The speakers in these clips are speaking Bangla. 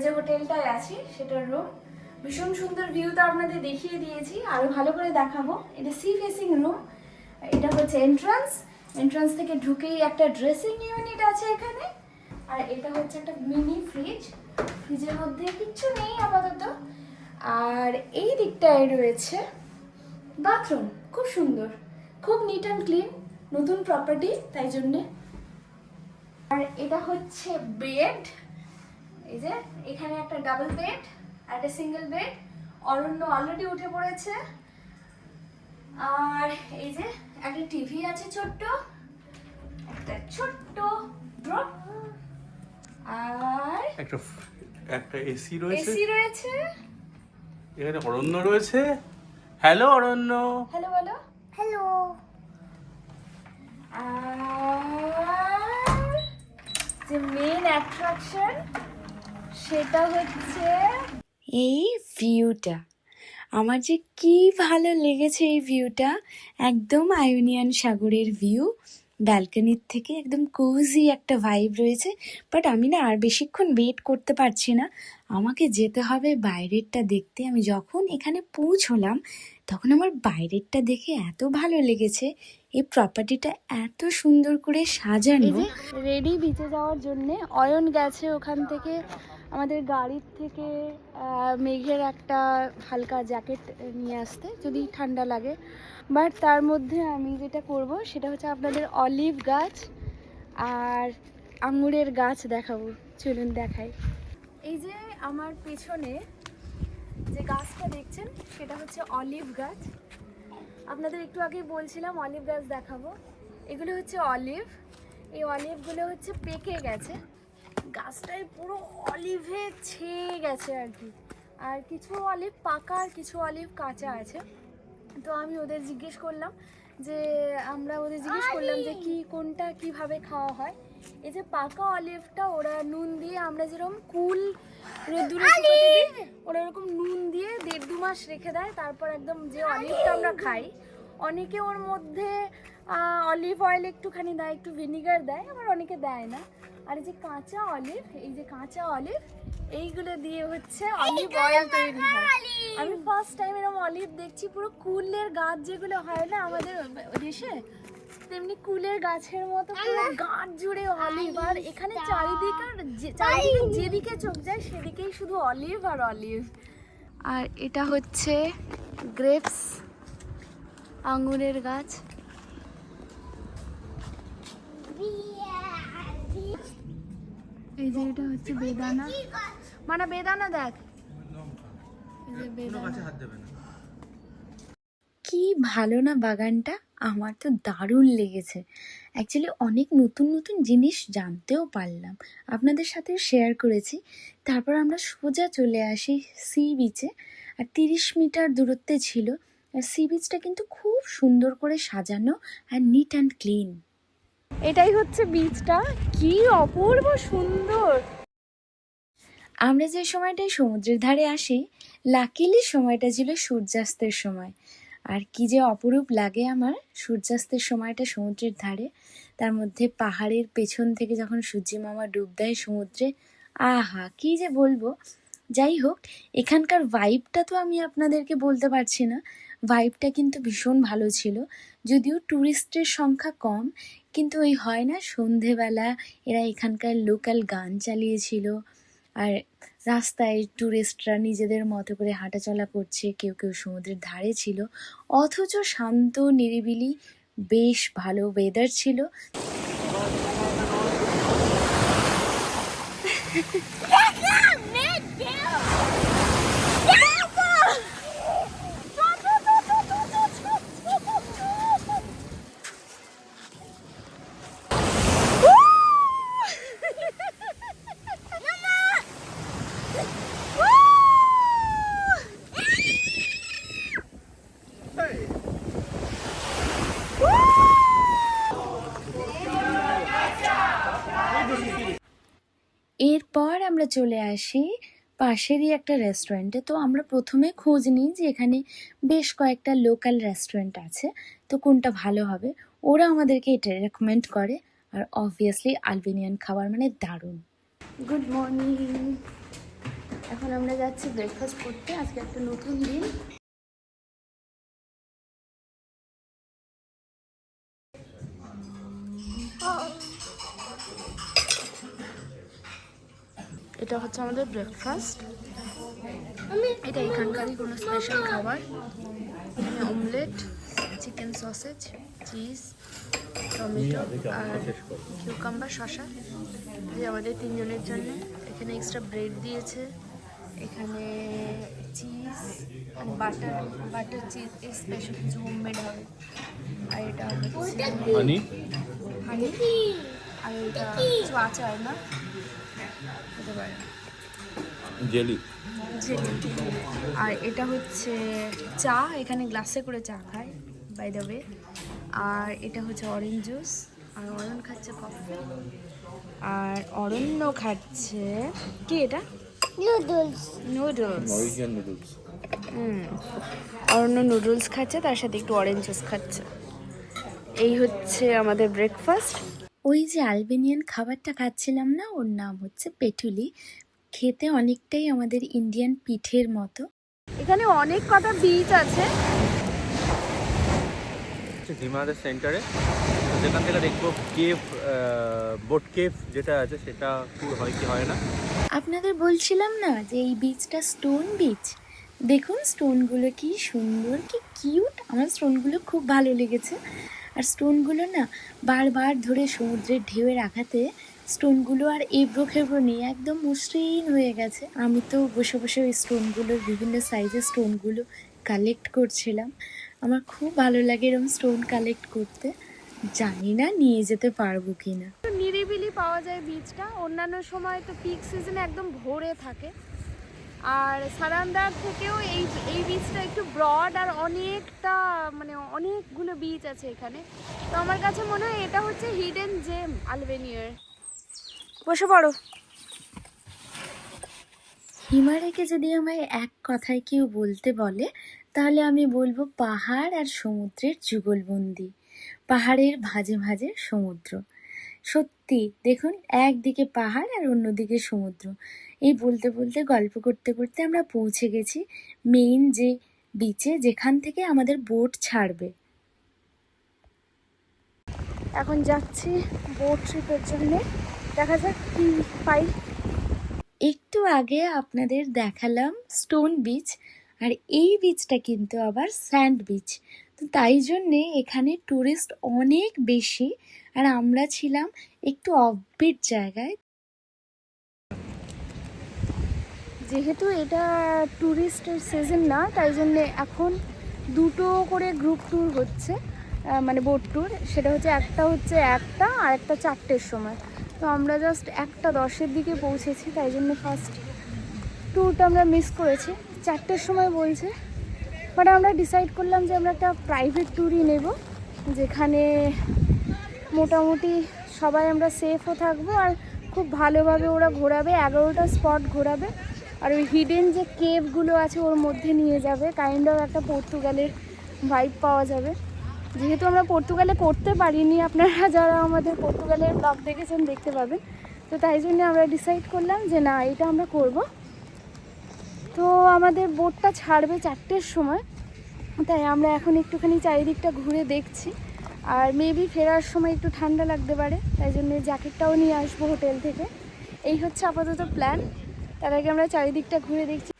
যে হোটেলটায় আছি সেটার রুম। ভীষণ সুন্দর ভিউ তো আপনাদের দেখিয়ে দিয়েছি, আরো ভালো করে দেখাবো। এটা সি ফেসিং রুম। এটা হচ্ছে এন্ট্রান্স থেকে ঢুকেই একটা ড্রেসিং ইউনিট আছে এখানে। আর এটা হচ্ছে একটা মিনি ফ্রিজের মধ্যে কিচ্ছু নেই আপাতত। আর এই দিকটায় রয়েছে বাথরুম, খুব সুন্দর, খুব নিট অ্যান্ড ক্লিন, নতুন প্রপার্টি তাই জন্যে। আর এটা হচ্ছে বেড। এই যে এখানে একটা ডাবল বেড আর একটা সিঙ্গেল বেড। অরণ্য অলরেডি উঠে পড়েছে। আর এই যে একটা টিভি আছে, একটা ছোট্ট ড্রপ। আর একটা এসি রয়েছে। এখানে অরণ্য রয়েছে। হ্যালো অরণ্য। হ্যালো বলো। হ্যালো। আর যে মেইন অ্যাট্রাকশন সেটা হচ্ছে এই ভিউটা। আমার যে কি ভালো লেগেছে এই ভিউটা, একদম আয়োনিয়ান সাগরের ভিউ। ব্যালকনির থেকে একদম কোজি একটা ভাইব রয়েছে। বাট আমি না আর বেশিক্ষণ ওয়েট করতে পারছি না, আমাকে যেতে হবে বাইরেরটা দেখতে। আমি যখন এখানে পৌঁছলাম তখন আমার বাইরেরটা দেখে এত ভালো লেগেছে। এই প্রপার্টিটা এত সুন্দর করে সাজানো। রেডি বিচে যাওয়ার জন্যে অয়ন গেছে ওখান থেকে আমাদের গাড়ির থেকে মেঘের একটা হালকা জ্যাকেট নিয়ে আসতে যদি ঠান্ডা লাগে। বাট তার মধ্যে আমি যেটা করব সেটা হচ্ছে আপনাদের অলিভ গাছ আর আঙুরের গাছ দেখাবো। চলুন দেখাই। এই যে আমার পেছনে যে গাছটা দেখছেন সেটা হচ্ছে অলিভ গাছ। আপনাদের একটু আগে বলছিলাম অলিভ গাছ দেখাবো। এগুলো হচ্ছে অলিভ। এই অলিভগুলো হচ্ছে পেকে গেছে, গাছটায় পুরো অলিভে ছেয়ে গেছে আর কি। আর কিছু অলিভ পাকা আর কিছু অলিভ কাঁচা আছে। তো আমি ওদের জিজ্ঞেস করলাম যে কি কোনটা কিভাবে খাওয়া হয়। এই যে পাকা অলিভটা ওরা নুন দিয়ে, আমরা যেরকম কুল রোদ্দুরে শুকাতে দিই ওরা এরকম নুন দিয়ে 1.5-2 মাস রেখে দেয়। তারপর একদম যে অলিভটা আমরা খাই, অনেকে ওর মধ্যে অলিভ অয়েল একটুখানি দেয়, একটু ভিনিগার দেয়, আবার অনেকে দেয় না। আর এই যে কাঁচা অলিভ এইগুলো দিয়ে হচ্ছে অলিভ অয়েল তৈরি হয়। আমি ফার্স্ট টাইম এরকম অলিভ দেখছি। পুরো কুলের গাছ যেগুলো হয় না আমাদের দেশে, তেমনি কুলের গাছের মতো পুরো গাছ জুড়ে অলিভ। আর এখানে চারিদিকে যেদিকে চোখ যায় সেদিকেই শুধু অলিভ আর অলিভ। আর এটা হচ্ছে গ্রেপস, আঙুরের গাছ। এই যে এটা হচ্ছে বেদানা, মানে বেদানা দেখ, এই যে বেদানা। কি ভালো না বাগানটা, আমার তো দারুণ লেগেছে। অ্যাকচুয়ালি অনেক নতুন নতুন জিনিস জানতেও পারলাম, আপনাদের সাথেও শেয়ার করেছি। তারপর আমরা সোজা চলে আসি সি বিচে। আর 30 মিটার দূরত্বে ছিল। আর সি বিচটা কিন্তু খুব সুন্দর করে সাজানো আর নিট অ্যান্ড ক্লিন। এটাই হচ্ছে বিচটা, কি অপূর্ব সুন্দর। আমরা যে সময়টায় সমুদ্রের ধারে আসি, লাকিলি সময়টা ছিল সূর্যাস্তের সময়। আর কি যে অপরূপ লাগে আমার সূর্যাস্তের সময়টা সমুদ্রের ধারে, তার মধ্যে পাহাড়ের পেছন থেকে যখন সূর্যি মামা ডুব দেয় সমুদ্রে, আহা কি যে বলবো। যাই হোক, এখানকার ভাইবটা তো আমি আপনাদেরকে বলতে পারছি না। ভাইবটা কিন্তু ভীষণ ভালো ছিল। যদিও ট্যুরিস্টের সংখ্যা কম, কিন্তু ওই হয় না সন্ধেবেলা এরা এখানকার লোকাল গান চালিয়েছিল। আর রাস্তায় ট্যুরিস্টরা নিজেদের মতো করে হাঁটাচলা করছে, কেউ কেউ সমুদ্রের ধারে ছিল। অথচ শান্ত নিরিবিলি, বেশ ভালো ওয়েদার ছিল। এরপর আমরা চলে আসি পাশেরই একটা রেস্টুরেন্টে। তো আমরা প্রথমে খোঁজ নিই যে এখানে বেশ কয়েকটা লোকাল রেস্টুরেন্ট আছে, তো কোনটা ভালো হবে। ওরা আমাদেরকে এটা রেকমেন্ড করে। আর অবভিয়াসলি আলবেনিয়ান খাবার মানে দারুণ। Good morning. এখন আমরা যাচ্ছি ব্রেকফাস্ট করতে। আজকে একটা নতুন দিন। এটা হচ্ছে আমাদের ব্রেকফাস্ট। এটা এখানকারই কোনো স্পেশাল খাবার। এখানে omelette, chicken sausage, cheese, tomato আর কিউকাম্বার, শসা। যে আমাদের তিনজনের জন্য। এখানে এক্সট্রা ব্রেড দিয়েছে, এখানে চিজ মানে বাটার চিজ, এই স্পেশাল কিছু হোমমেড হবে। আর এটা হচ্ছে হানি, আর এটা কিছু আচার না হতে পারে, জেলি। আর এটা হচ্ছে চা, এখানে গ্লাসে করে চা খায় বাই দ্য ওয়ে। আর এটা হচ্ছে অরেঞ্জ জুস, আর অরণ্য খাচ্ছে কফি, আর অরণ্য খাচ্ছে কি এটা noodles. Norwegian noodles. Aranya noodles খাচ্ছে, তার সাথে একটু অরেঞ্জ জুস খাচ্ছে। এই হচ্ছে আমাদের ব্রেকফাস্ট। ওই যে আলবেনিয়ান খাবারটা খাচ্ছিলাম না, ওর নাম হচ্ছে পেটুলি। খেতে অনেকটাই আমাদের ইন্ডিয়ান পিঠের মতো। এখানে অনেক কটা বিচ আছে। হিমালয়ের সেন্টারে, সেখান থেকে দেখবো কেভ, বোট কেভ যেটা আছে সেটা ট্যুর হয় কি হয় না। আপনাদের বলছিলাম না যে এই বিচটা স্টোন বিচ। দেখুন স্টোনগুলো কি সুন্দর, কি কিউট। আমার স্টোনগুলো খুব ভালো লেগেছে। আর স্টোনগুলো না বারবার ধরে সমুদ্রের ঢেউয়ের আঘাতে স্টোনগুলো আর এবড়ো খেবড়ো নেই, একদম মসৃণ হয়ে গেছে। আমি তো বসে বসে ওই স্টোনগুলোর বিভিন্ন সাইজের স্টোনগুলো কালেক্ট করছিলাম। আমার খুব ভালো লাগে এরকম স্টোন কালেক্ট করতে। জানি না নিয়ে যেতে পারবো কিনা। নিরিবিলি পাওয়া যায় বিচটা। অন্যান্য সময় তো পিক সিজনে একদম ভরে থাকে। আর সারান্দার থেকেও এই বিচটা একটু ব্রড আর অনেকটা মানে অনেকগুলো বিচ আছে এখানে। তো আমার কাছে মনে হয় এটা হচ্ছে হিডেন জেম আলবেনিয়ার। বসে পড়ো। হিমারেকে যদি আমায় এক কথায় কেউ বলতে বলে, তাহলে আমি বলবো পাহাড় আর সমুদ্রের যুগলবন্দি। পাহাড়ের ভাঁজে ভাঁজে সমুদ্র। সত্যি দেখুন, একদিকে পাহাড় আর অন্যদিকে সমুদ্র। এই বলতে বলতে গল্প করতে করতে আমরা পৌঁছে গেছি মেইন যে বিচে, যেখান থেকে আমাদের বোট ছাড়বে। এখন যাচ্ছি বোট ট্রিপের জন্যে। দেখা যাক কি পাই। একটু আগে আপনাদের দেখালাম স্টোন বিচ, আর এই বিচটা কিন্তু আবার স্যান্ড বিচ। তো তাই জন্যে এখানে টুরিস্ট অনেক বেশি, আর আমরা ছিলাম একটু অফবিট জায়গায়। যেহেতু এটা ট্যুরিস্টের সিজন না, তাই জন্যে এখন দুটো করে গ্রুপ ট্যুর হচ্ছে, মানে বোট ট্যুর। সেটা হচ্ছে একটা আর একটা 4টের সময়। তো আমরা জাস্ট 1:10-এর দিকে পৌঁছেছি, তাই জন্য ফার্স্ট ট্যুরটা আমরা মিস করেছি। 4টের সময় বলছে, বাট আমরা ডিসাইড করলাম যে আমরা একটা প্রাইভেট ট্যুরই নেব, যেখানে মোটামুটি সবাই আমরা সেফও থাকবো, আর খুব ভালোভাবে ওরা ঘোরাবে। 11টা স্পট ঘোরাবে, আর ওই হিডেন যে কেভগুলো আছে ওর মধ্যে নিয়ে যাবে। কাইন্ড অফ একটা পর্তুগালের ভাইব পাওয়া যাবে। যেহেতু আমরা পর্তুগালে করতে পারিনি, আপনারা যারা আমাদের পর্তুগালের ব্লগ দেখেছেন দেখতে পাবেন। তো তাই জন্য আমরা ডিসাইড করলাম যে না, এটা আমরা করব। তো আমাদের বোটটা ছাড়বে 4টের সময়, তাই আমরা এখন একটুখানি চারিদিকটা ঘুরে দেখছি। আর মেবি ফেরার সময় একটু ঠান্ডা লাগতে পারে, তাই জন্য জ্যাকেটটাও নিয়ে আসবো হোটেল থেকে। এই হচ্ছে আপাতত প্ল্যান। তার আগে আমরা চারিদিকটা ঘুরে দেখছি।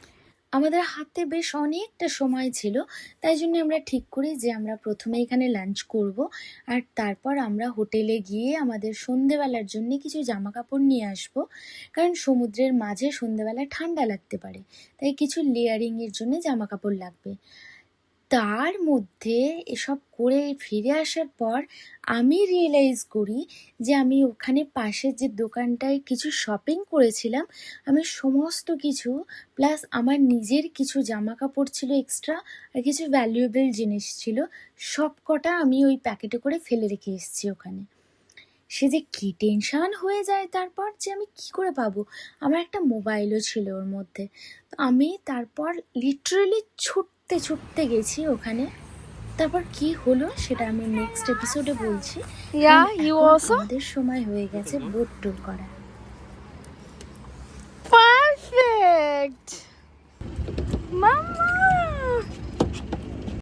আমাদের হাতে বেশ অনেকটা সময় ছিল, তাই জন্য আমরা ঠিক করি যে আমরা প্রথমে এখানে লাঞ্চ করব, আর তারপর আমরা হোটেলে গিয়ে আমাদের সন্ধেবেলার জন্য কিছু জামা কাপড় নিয়ে আসব। কারণ সমুদ্রের মাঝে সন্ধেবেলা ঠান্ডা লাগতে পারে, তাই কিছু লেয়ারিংয়ের জন্য জামা কাপড় লাগবে। তার মধ্যে এসব করে ফিরে আসার পর আমি রিয়েলাইজ করি যে আমি ওখানে পাশের যে দোকানটায় কিছু শপিং করেছিলাম, আমি সমস্ত কিছু প্লাস আমার নিজের কিছু জামা কাপড় ছিল এক্সট্রা, আর কিছু ভ্যালুয়েবল জিনিস ছিল, সব কটা আমি ওই প্যাকেটে করে ফেলে রেখে এসেছি ওখানে। সে যে কী টেনশান হয়ে যায় তারপর, যে আমি কি করে পাবো। আমার একটা মোবাইলও ছিল ওর মধ্যে। তো আমি তারপর লিটারালি ছুটতে গেছি ওখানে। তারপর কি হলো সেটা আমি নেক্সট এপিসোডে বলছি। আমাদের সময় হয়ে গেছে বোট ট্যুর করা।